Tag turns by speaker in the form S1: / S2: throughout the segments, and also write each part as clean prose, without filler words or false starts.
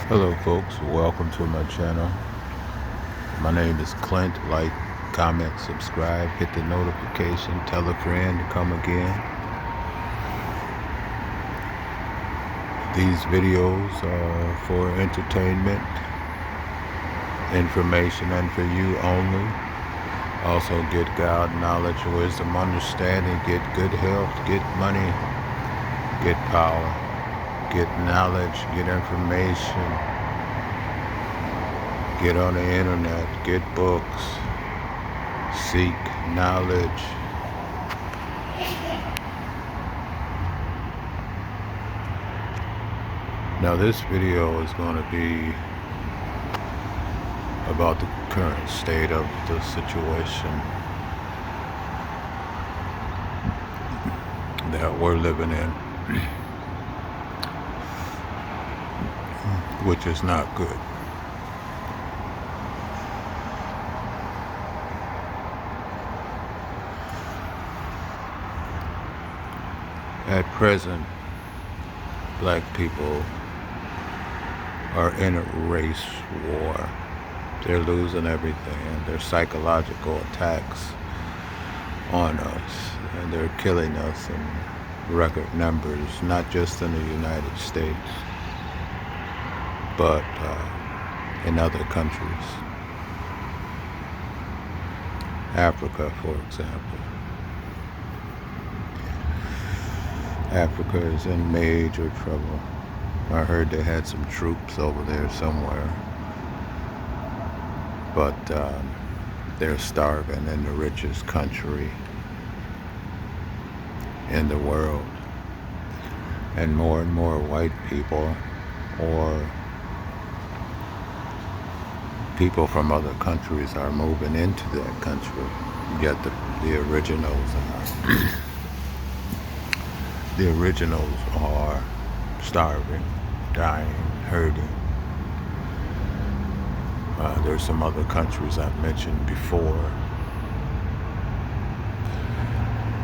S1: Hello folks, welcome to my channel. My name is Clint. Like, comment, subscribe, hit the notification, tell a friend to come again. These videos are for entertainment, information, and for you only. Also get God, knowledge, wisdom, understanding, get good health, get money, get power, get knowledge, get information. Get on the internet, get books, seek knowledge. Now this video is going to be about the current state of the situation that we're living in, which is not good. At present, black people are in a race war. They're losing everything, and there's psychological attacks on us, and they're killing us in record numbers, not just in the United States, but in other countries. Africa, for example. Africa is in major trouble. I heard they had some troops over there somewhere, but they're starving in the richest country in the world. And more white people or people from other countries are moving into that country. Yet the originals are the originals are starving, dying, hurting. There's some other countries I've mentioned before,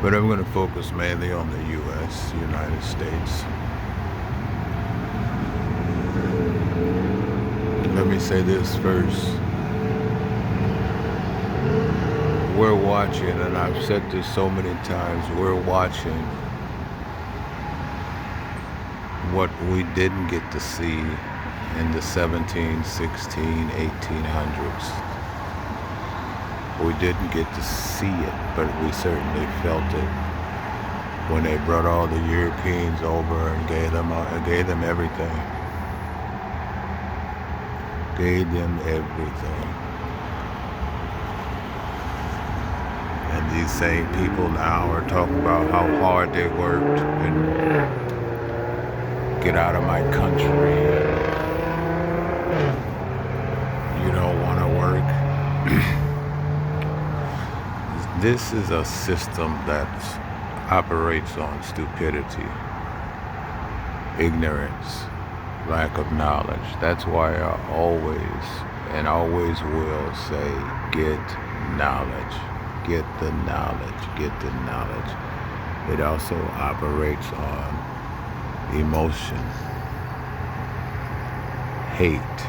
S1: but I'm going to focus mainly on the U.S., United States. Let me say this first. We're watching, and I've said this so many times, we're watching what we didn't get to see in the 17, 16, 1800s. We didn't get to see it, but we certainly felt it when they brought all the Europeans over and gave them everything. Gave them everything. And these same people now are talking about how hard they worked and get out of my country. You don't want to work. This is a system that operates on stupidity, ignorance, lack of knowledge. That's why I always and always will say, get knowledge, get the knowledge, get the knowledge. It also operates on emotion, hate,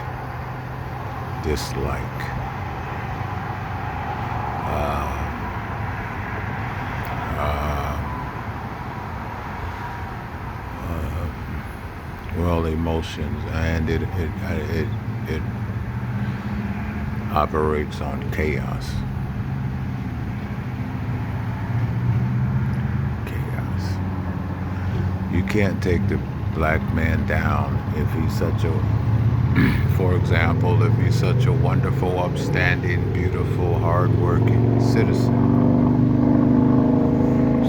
S1: dislike, emotions, and it operates on chaos. You can't take the black man down if he's such a, for example, if he's such a wonderful, upstanding, beautiful, hardworking citizen.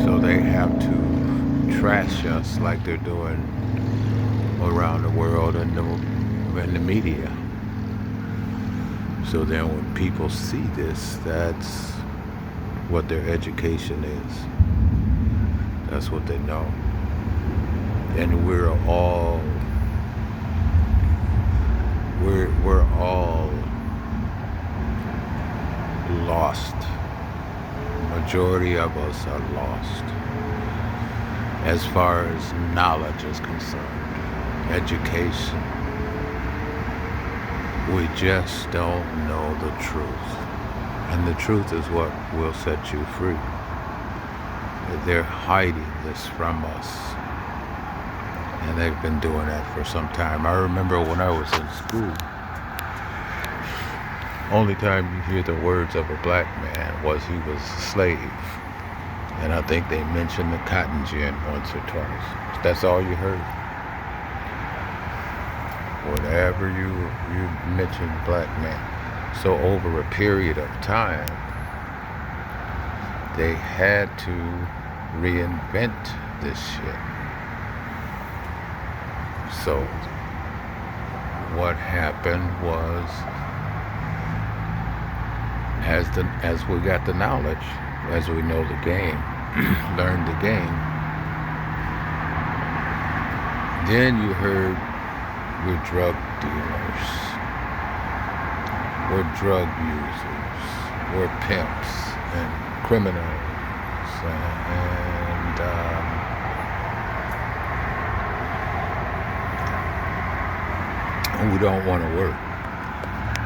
S1: So they have to trash us like they're doing around the world and in the media. So then when people see this, that's what their education is. That's what they know. And we're all lost. Majority of us are lost as far as knowledge is concerned, education, We just don't know the truth. And the truth is what will set you free. They're hiding this from us. And they've been doing that for some time. I remember when I was in school, only time you hear the words of a black man was he was a slave. And I think they mentioned the cotton gin once or twice. That's all you heard. Whenever you mention black man. So over a period of time, they had to reinvent this shit. So what happened was, as we got the knowledge, as we know the game, learned the game, then you heard we're drug dealers, we're drug users, we're pimps and criminals, and we don't want to work.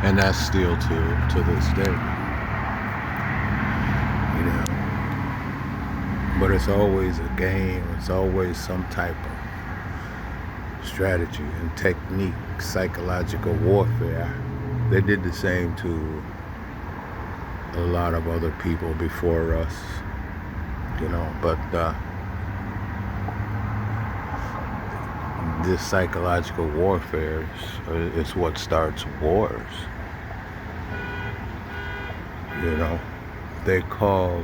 S1: And that's still to this day, you know. But it's always a game. It's always some type of strategy and technique, psychological warfare. They did the same to a lot of other people before us, you know. But this psychological warfare is what starts wars. You know, they call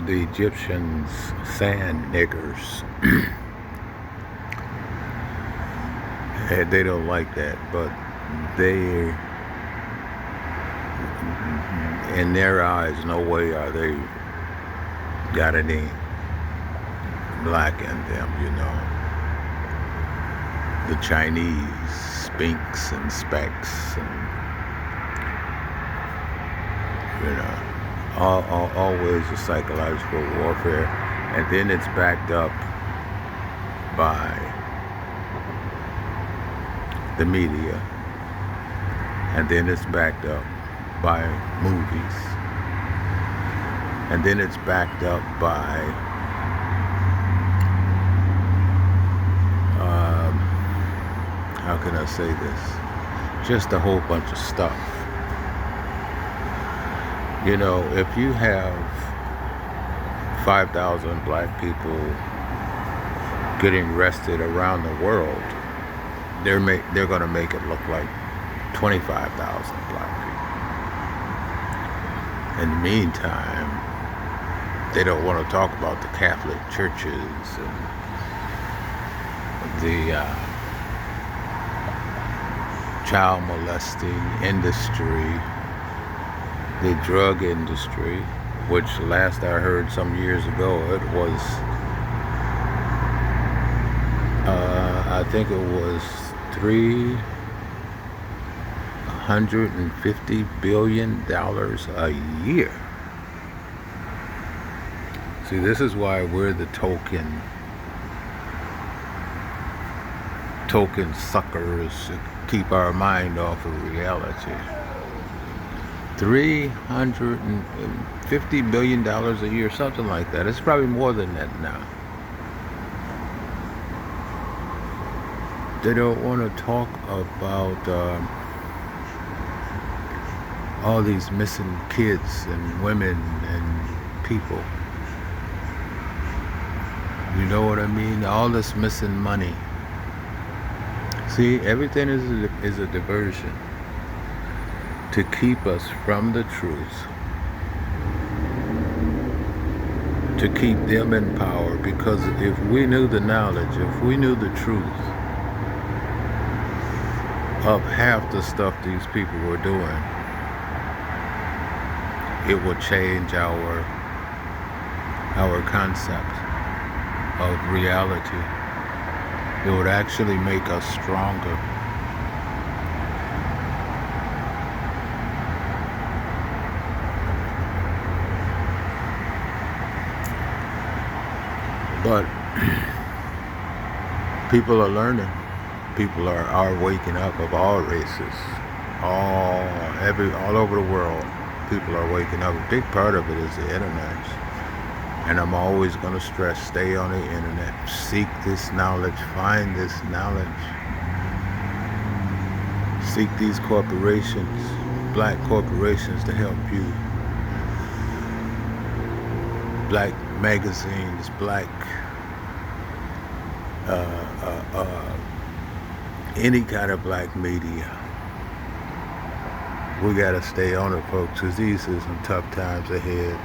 S1: the Egyptians sand niggers. They don't like that, but they, in their eyes, no way are they got any black in them, you know. The Chinese, Spinks and Specks, and, you know, always a psychological warfare. And then it's backed up by the media, and then it's backed up by movies, and then it's backed up by how can I say this? Just a whole bunch of stuff. You know, if you have 5,000 black people getting arrested around the world, they're going to make it look like 25,000 black people. In the meantime, they don't want to talk about the Catholic churches and the child molesting industry, the drug industry, which last I heard some years ago, it was, I think it was $350 billion a year. See, this is why we're the token suckers to keep our mind off of reality. $350 billion a year, something like that. It's probably more than that now. They don't want to talk about all these missing kids and women and people. You know what I mean? All this missing money. See, everything is a diversion to keep us from the truth, to keep them in power. Because if we knew the knowledge, if we knew the truth of half the stuff these people were doing, it would change our concept of reality. It would actually make us stronger. But people are learning. People are waking up, of all races. all over the world. People are waking up. A big part of it is the internet. And I'm always going to stress, stay on the internet. Seek this knowledge. Find this knowledge. Seek these corporations, black corporations, to help you. Black magazines, black any kind of black media. We gotta stay on it, folks, because these are some tough times ahead.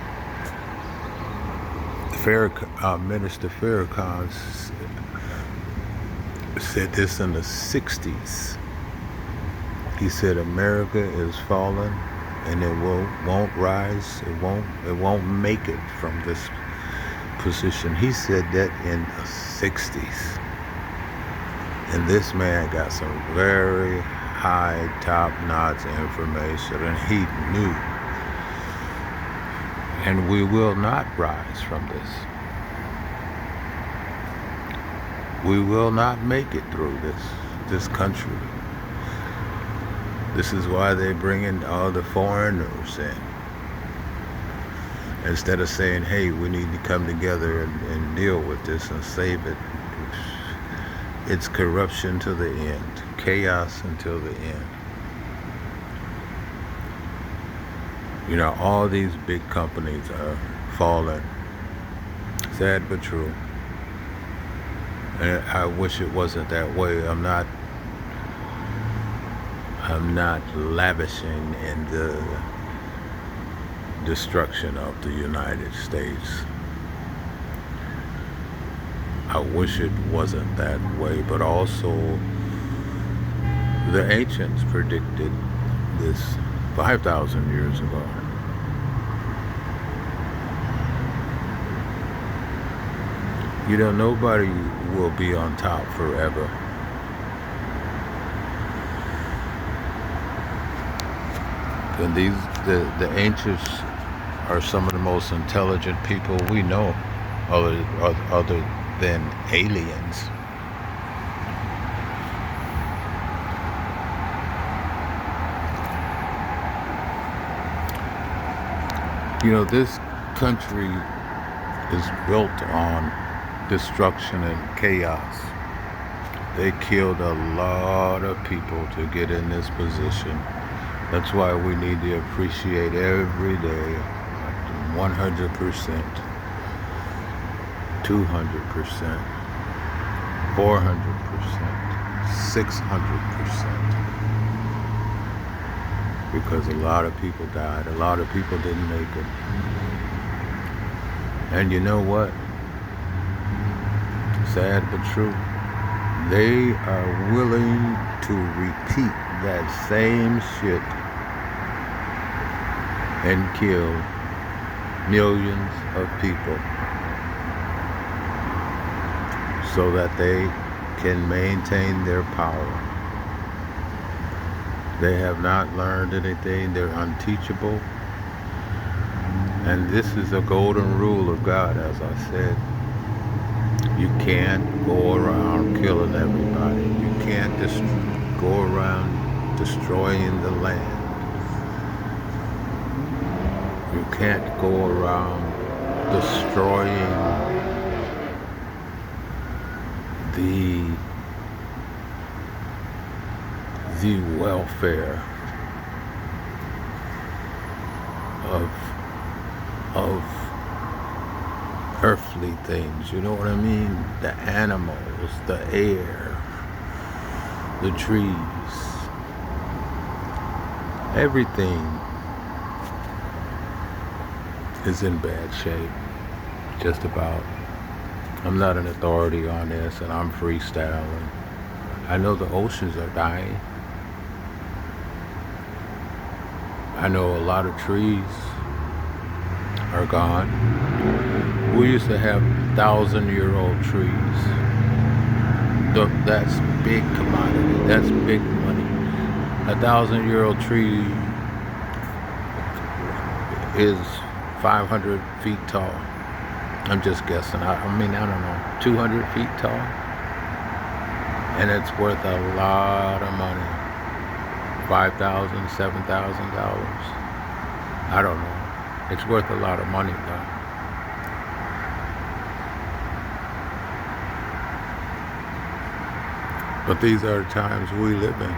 S1: Minister Farrakhan said this in the 60s. He said America is falling and it won't rise, it won't make it from this position. He said that in the 60s. And this man got some very high, top-notch information, and he knew. And we will not rise from this. We will not make it through this country. This is why they bring in all the foreigners in. Instead of saying, hey, we need to come together and deal with this and save it. It's corruption to the end. Chaos until the end. You know, all these big companies are falling. Sad but true. And I wish it wasn't that way. I'm not lavishing in the destruction of the United States. I wish it wasn't that way, but also the ancients predicted this 5,000 years ago. You know, nobody will be on top forever. And the ancients are some of the most intelligent people we know, other than aliens. You know, this country is built on destruction and chaos. They killed a lot of people to get in this position. That's why we need to appreciate every day 100%, 200%, 400%, 600%. Because a lot of people died. A lot of people didn't make it. And you know what? Sad but true. They are willing to repeat that same shit and kill millions of people so that they can maintain their power. They have not learned anything. They're unteachable. And this is a golden rule of God, as I said. You can't go around killing everybody. You can't go around destroying the land. You can't go around destroying the welfare of earthly things, you know what I mean? The animals, the air, the trees, everything is in bad shape, just about. I'm not an authority on this, and I'm freestyling. I know the oceans are dying. I know a lot of trees are gone. We used to have 1,000-year-old trees. That's big commodity. That's big money. A 1,000-year-old tree is 500 feet tall. I'm just guessing. I don't know, 200 feet tall. And it's worth a lot of money. $5,000, $7,000. I don't know. It's worth a lot of money though. But these are the times we live in.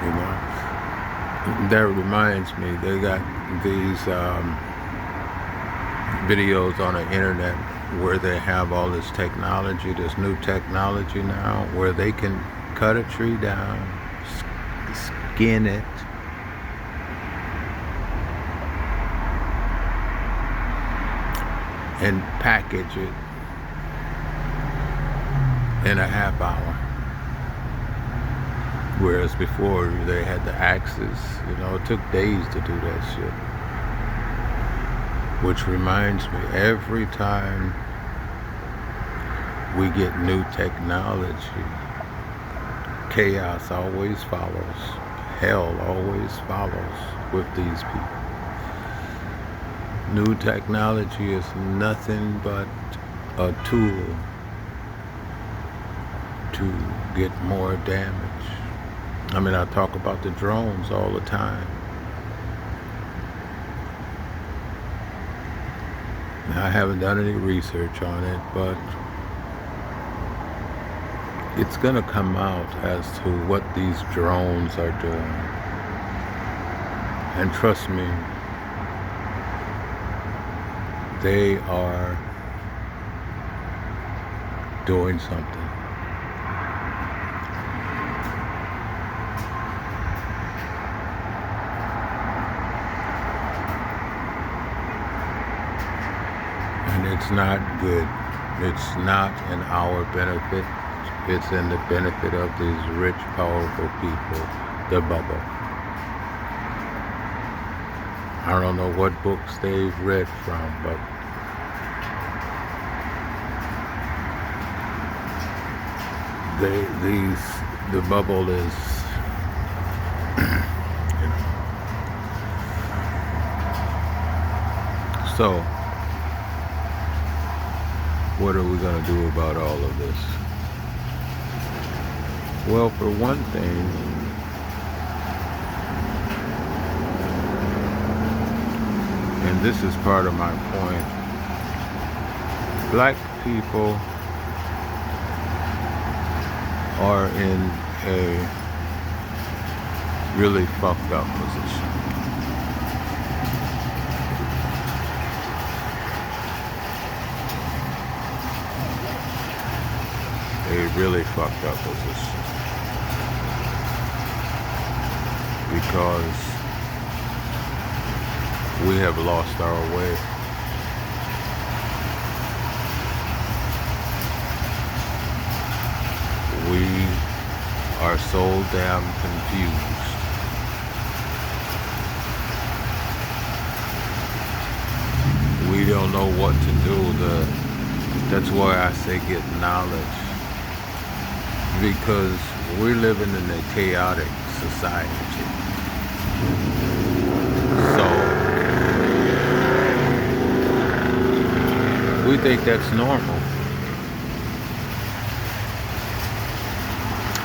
S1: You know, that reminds me, they got these videos on the internet where they have all this technology, this new technology now, where they can cut a tree down, skin it, and package it in a half hour. Whereas before they had the axes, you know, it took days to do that shit. Which reminds me, every time we get new technology, chaos always follows. Hell always follows with these people. New technology is nothing but a tool to get more damage. I mean, I talk about the drones all the time. Now, I haven't done any research on it, but it's gonna come out as to what these drones are doing. And trust me, they are doing something. And it's not good. It's not in our benefit. It's in the benefit of these rich, powerful people, the bubble. I don't know what books they've read from, but the bubble is, you know. So, what are we gonna do about all of this? Well, for one thing, and this is part of my point, black people are in a really fucked up position. A really fucked up position. Because we have lost our way. We are so damn confused. We don't know what to do. That's why I say get knowledge. Because we're living in a chaotic society. So we think that's normal.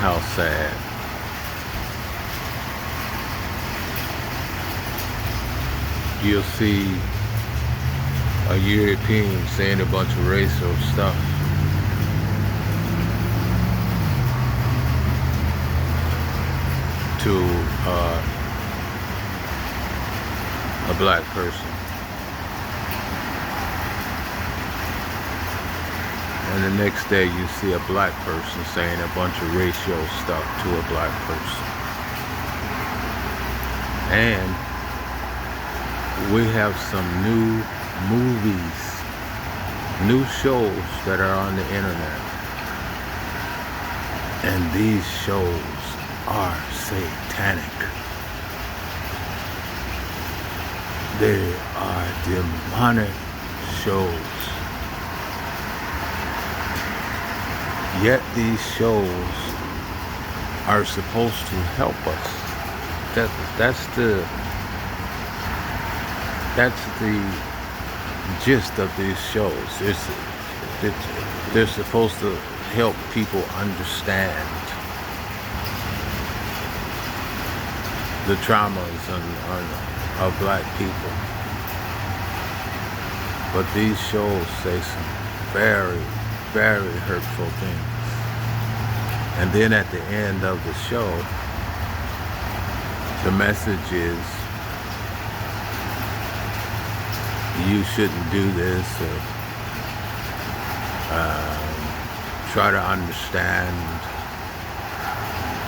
S1: How sad. You'll see a European saying a bunch of racial stuff. To a black person. And the next day you see a black person saying a bunch of racial stuff to a black person. And we have some new movies, new shows that are on the internet. And these shows are satanic. They are demonic shows. Yet these shows are supposed to help us. That's the gist of these shows. They're supposed to help people understand the traumas of black people. But these shows say some very, very hurtful things. And then at the end of the show, the message is, you shouldn't do this, or try to understand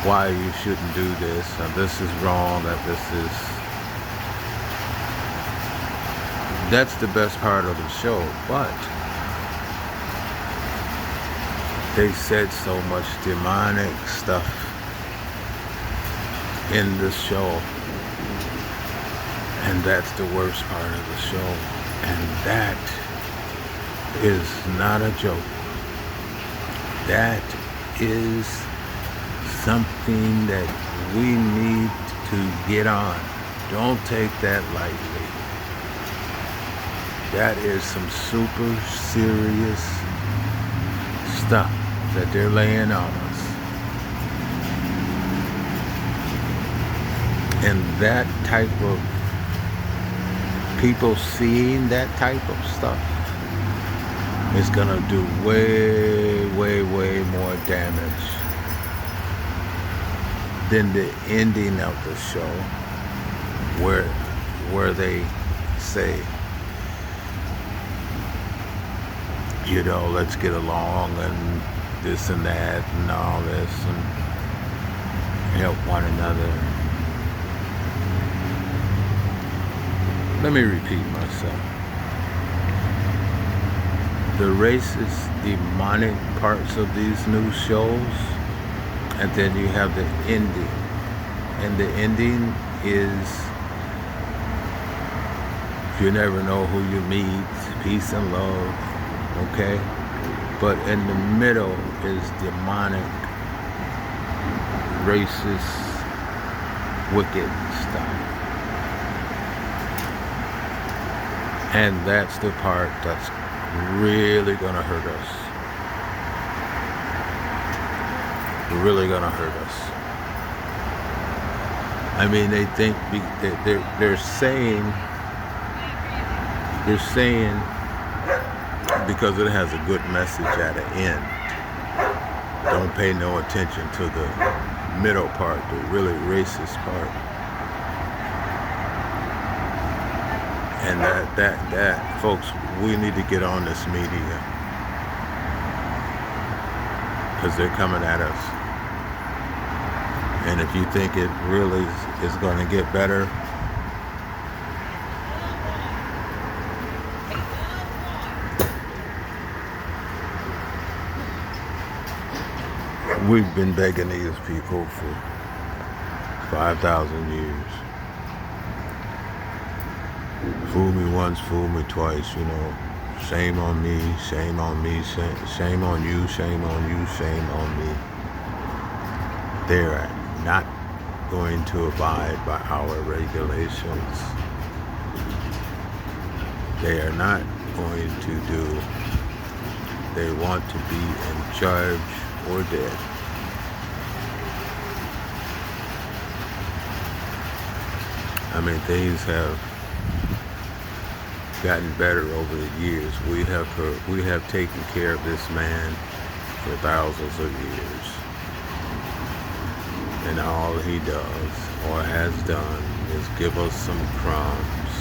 S1: why you shouldn't do this, and this is wrong, that's the best part of the show. But they said so much demonic stuff in the show, and that's the worst part of the show, and that is not a joke. That is something that we need to get on. Don't take that lightly. That is some super serious stuff that they're laying on us. And that type of people seeing that type of stuff is gonna do way, way, way more damage than the ending of the show, where they say, you know, let's get along and this and that and all this and help one another. Let me repeat myself. The racist, demonic parts of these new shows, and then you have the ending. And the ending is, you never know who you meet, peace and love, okay? But in the middle is demonic, racist, wicked stuff. And that's the part that's really gonna hurt us. Really gonna hurt us. I mean, they think they're saying because it has a good message at the end. Don't pay no attention to the middle part, the really racist part. And that, folks, we need to get on this media, because they're coming at us. And if you think it really is going to get better, we've been begging these people for 5,000 years. Fool me once, fool me twice, you know. Shame on me, shame on me, shame on you, shame on you, shame on me. They're not going to abide by our regulations. They are not going to do. They want to be in charge or dead. I mean, things have gotten better over the years. We have taken care of this man for thousands of years. And all he does or has done is give us some crumbs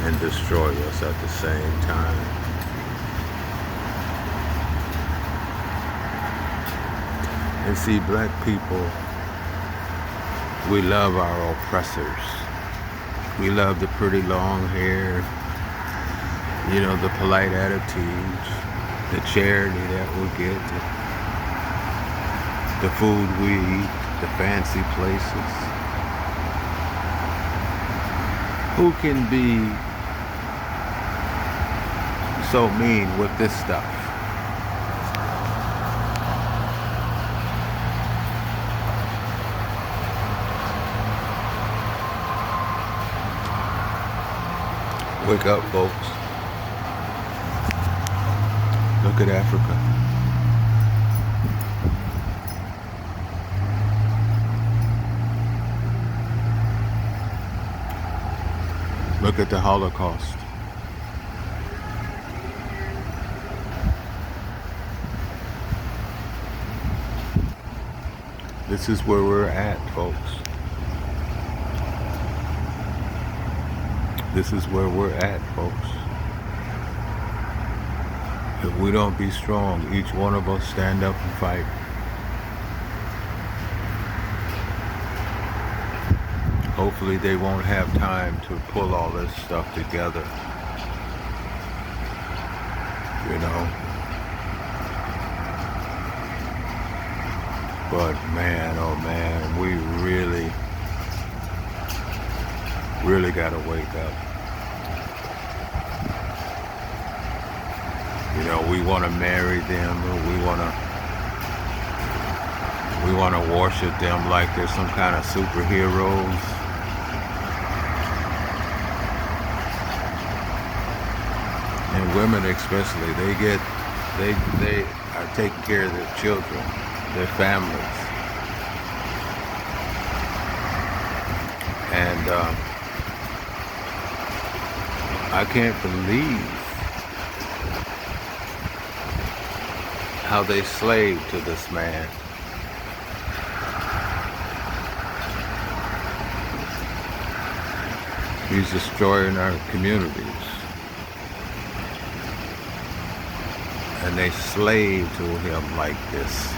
S1: and destroy us at the same time. And see, black people, we love our oppressors. We love the pretty long hair, you know, the polite attitudes, the charity that we get, the food we eat, the fancy places. Who can be so mean with this stuff? Wake up, folks. Look at Africa. Look at the Holocaust. This is where we're at, folks. This is where we're at, folks. If we don't be strong, each one of us stand up and fight. Hopefully they won't have time to pull all this stuff together. You know? But man, oh man, we really gotta wake up. You know, we wanna marry them, we wanna worship them like they're some kind of superheroes. And women especially, they are taking care of their children, their families. And I can't believe how they slave to this man. He's destroying our communities. And they slave to him like this.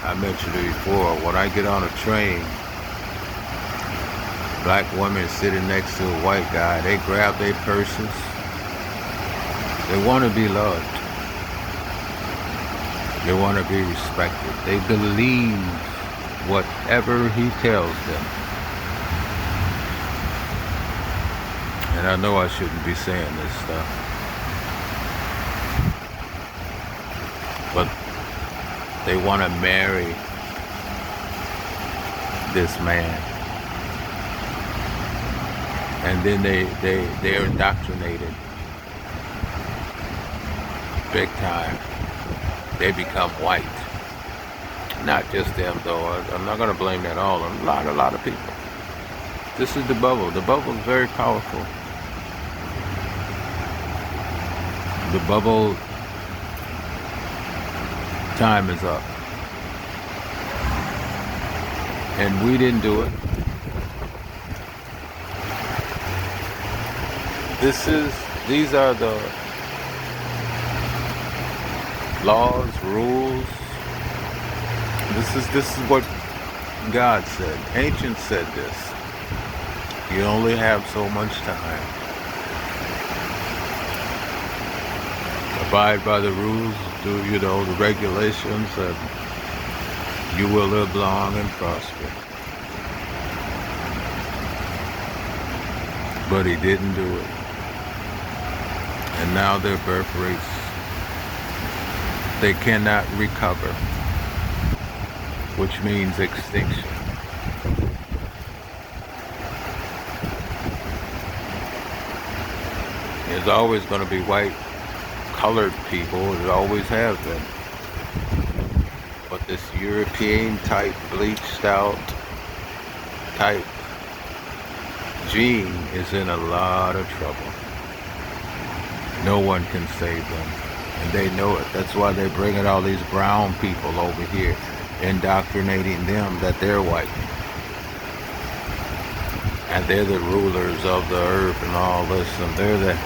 S1: I mentioned it before, when I get on a train, black women sitting next to a white guy, they grab their purses. They want to be loved. They want to be respected. They believe whatever he tells them. And I know I shouldn't be saying this stuff, but they want to marry this man. And then they're indoctrinated big time. They become white. Not just them though. I'm not going to blame that all on a lot of people. This is the bubble. The bubble is very powerful. The bubble time is up. And we didn't do it. These are the laws, rules. This is what God said. Ancients said this. You only have so much time. Abide by the rules, do the regulations, and you will live long and prosper. But he didn't do it. And now their birth rates, they cannot recover, which means extinction. There's always going to be white, colored people, it always has been. But this European type, bleached out type gene is in a lot of trouble. No one can save them, and they know it. That's why they're bringing all these brown people over here, indoctrinating them that they're white. And they're the rulers of the earth and all this, and they're the,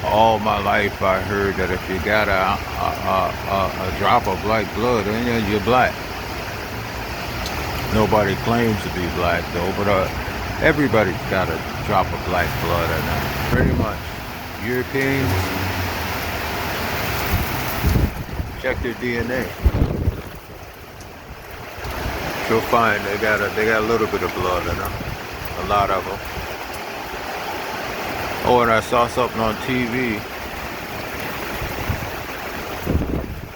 S1: all my life I heard that if you got a drop of black blood in you, you're black. Nobody claims to be black though, but everybody's got a drop of black blood in them, pretty much. Europeans, check their DNA. You'll find they got a little bit of blood in them, a lot of them. Oh, and I saw something on TV.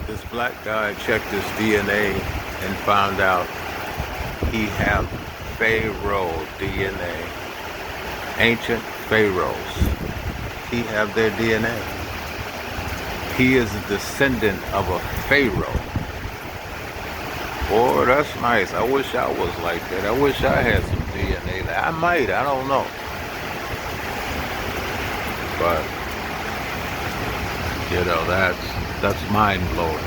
S1: This black guy checked his DNA and found out he had Pharaoh DNA. ancient pharaohs. He have their DNA. He is a descendant of a pharaoh. Oh, that's nice. I wish I was like that. I wish I had some DNA. I might. I don't know. But you know, that's mind blowing.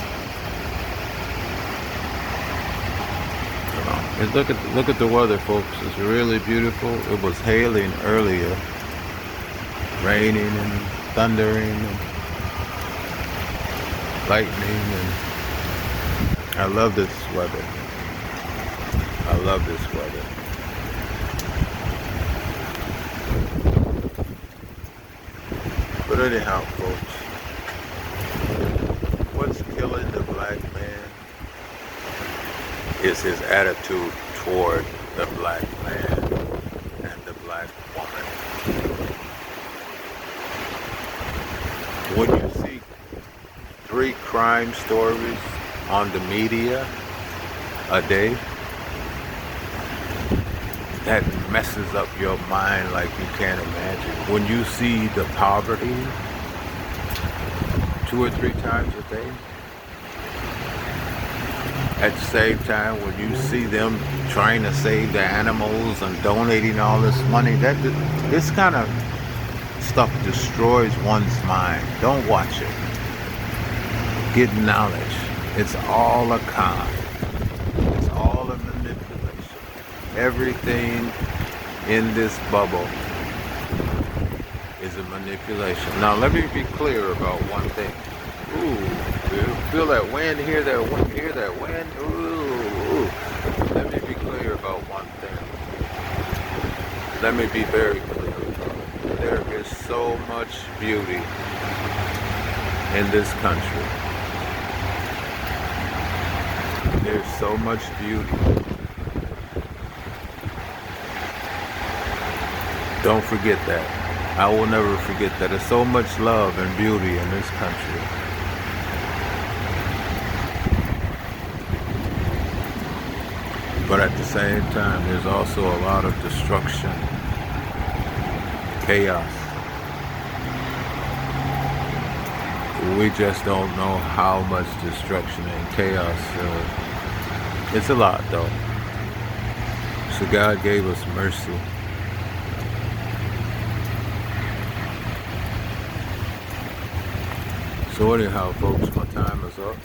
S1: And look at the weather, folks. It's really beautiful. It was hailing earlier, raining and thundering and lightning, and I love this weather. I love this weather. But anyhow, folks, what's killing the black man is his attitude toward the black man and the black woman. When you see 3 crime stories on the media a day, that messes up your mind like you can't imagine. When you see the poverty 2 or 3 times a day, at the same time, when you see them trying to save the animals and donating all this money, this kind of stuff destroys one's mind. Don't watch it. Get knowledge. It's all a con. It's all a manipulation. Everything in this bubble is a manipulation. Now, let me be clear about one thing. Ooh, feel that wind, hear that wind, hear that wind. Ooh. Let me be clear about one thing. Let me be very clear. There is so much beauty in this country. There's so much beauty. Don't forget that. I will never forget that. There's so much love and beauty in this country. But at the same time, there's also a lot of destruction, chaos. We just don't know how much destruction and chaos. It's a lot, though. So God gave us mercy. So anyhow, folks, my time is up.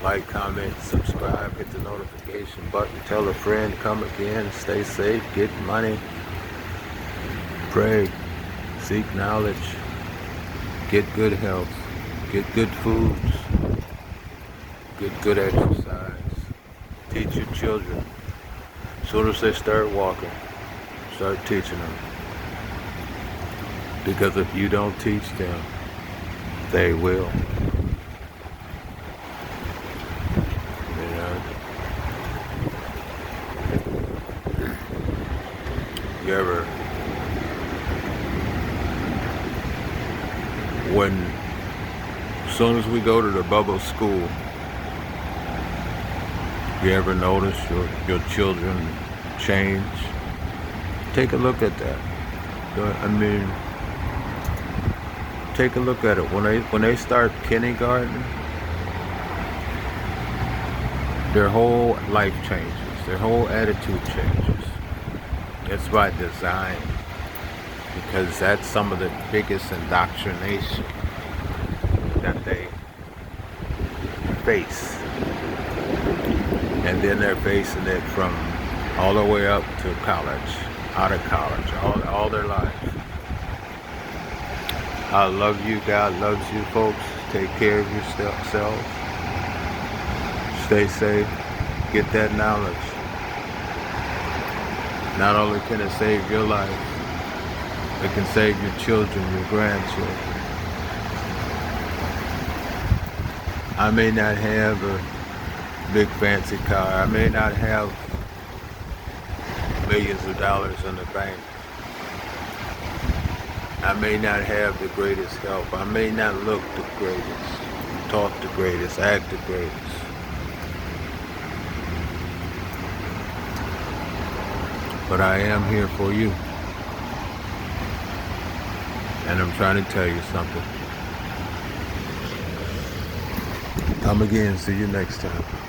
S1: Like, comment, subscribe, hit the notification button, tell a friend, come again, stay safe, get money, pray, seek knowledge, get good health, get good foods, get good exercise, teach your children. As soon as they start walking, start teaching them. Because if you don't teach them, they will. You ever, as soon as we go to the bubble school, you ever notice your children change? Take a look at that. I mean, take a look at it. When they start kindergarten, their whole life changes. Their whole attitude changes. It's by design, because that's some of the biggest indoctrination that they face. And then they're facing it from all the way up to college, out of college, all their lives. I love you. God loves you, folks. Take care of yourselves. Stay safe. Get that knowledge. Not only can it save your life, it can save your children, your grandchildren. I may not have a big fancy car. I may not have millions of dollars in the bank. I may not have the greatest help. I may not look the greatest, talk the greatest, act the greatest. But I am here for you. And I'm trying to tell you something. Come again. See you next time.